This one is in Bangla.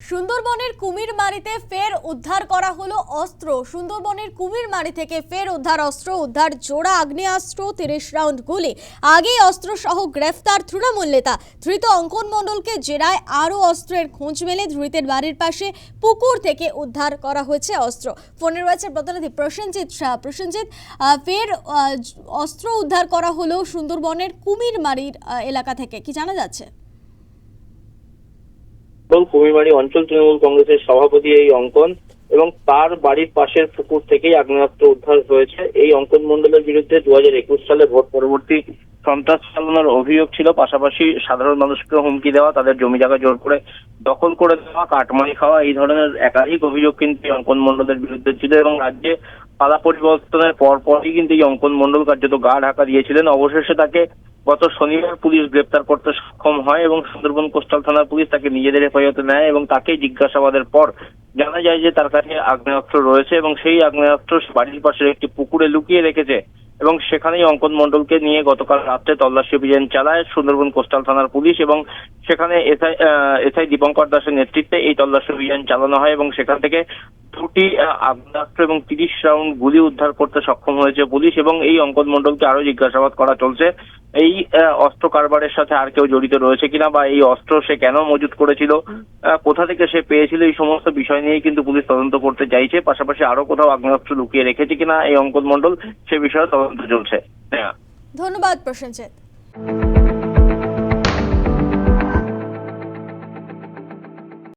সুন্দরবনের কুমিরমারিতে ফের উদ্ধার করা হলো অস্ত্র। সুন্দরবনের কুমিরমারি থেকে ফের উদ্ধার অস্ত্র, উদ্ধার জোড়া আগ্নেয়াস্ত্র, 30 রাউন্ড গুলি। আগেই অস্ত্র সহ গ্রেফতার তৃণমূল নেতা। ধৃত অঙ্কন মণ্ডলকে জেরায় আরও অস্ত্রের খোঁজ মেলে। ধৃতের বাড়ির পাশে পুকুর থেকে উদ্ধার করা হয়েছে অস্ত্র। ফোনে রয়েছে প্রতিনিধি প্রসেনজিৎ শাহ। প্রসেনজিৎ, ফের অস্ত্র উদ্ধার করা হলো সুন্দরবনের কুমিরমারির এলাকা থেকে, কি জানা যাচ্ছে? কুমিরমারি অঞ্চল তৃণমূল কংগ্রেসের সভাপতি এই অঙ্কন এবং তার বাড়ির পাশের পুকুর থেকেই আগ্নেয়াস্ত্র উদ্ধার হয়েছে। এই অঙ্কন মণ্ডলের বিরুদ্ধে 2021 সালে ভোট পরবর্তী সন্ত্রাস চালানোর অভিযোগ ছিল, পাশাপাশি সাধারণ মানুষকে হুমকি দেওয়া, তাদের জমি জায়গা জোর করে দখল করে দেওয়া, কাটমানি খাওয়া, এই ধরনের একাধিক অভিযোগ কিন্তু এই অঙ্কন মণ্ডলের বিরুদ্ধে ছিল। এবং রাজ্যে পালা পরিবর্তনের পরপরই কিন্তু এই অঙ্কন মণ্ডল কার্যত গা ঢাকা দিয়েছিলেন। অবশেষে তাকে গত শনিবার পুলিশ গ্রেপ্তার করতে সক্ষম হয় এবং সুন্দরবন কোস্টাল থানার পুলিশ তাকে নিজেদের হেফাজতে নেয় এবং তাকে জিজ্ঞাসাবাদের পর জানা যায় যে তার কাছে আগ্নেয়াস্ত্র রয়েছে এবং সেই আগ্নেয়াস্ত্র বাড়ির পাশের একটি পুকুরে লুকিয়ে রেখেছে। এবং সেখানেই অঙ্কন মণ্ডলকে নিয়ে গতকাল রাত্রে তল্লাশি অভিযান চালায় সুন্দরবন কোস্টাল থানার পুলিশ এবং সেখানে এসআই দীপঙ্কর দাসের নেতৃত্বে এই তল্লাশি অভিযান চালানো হয় এবং সেখান থেকে দুটি আগ্নেয়াস্ত্র এবং 30 রাউন্ড গুলি উদ্ধার করতে সক্ষম হয়েছে পুলিশ। এবং এই অঙ্কন মণ্ডলকে আরো জিজ্ঞাসাবাদ করা চলছে, এই অস্ত্র কারবারের সাথে আর কেউ জড়িত রয়েছে কিনা, বা এই অস্ত্র সে কেন মজুত করেছিল, কোথা থেকে সে পেয়েছিল, এই সমস্ত বিষয় নিয়ে কিন্তু পুলিশ তদন্ত করতে চাইছে। পাশাপাশি আরো কোথাও আগ্নেয়াস্ত্র লুকিয়ে রেখেছে কিনা এই অঙ্কন মণ্ডল, সে বিষয়ে তদন্ত চলছে। ধন্যবাদ প্রসেনজিৎ।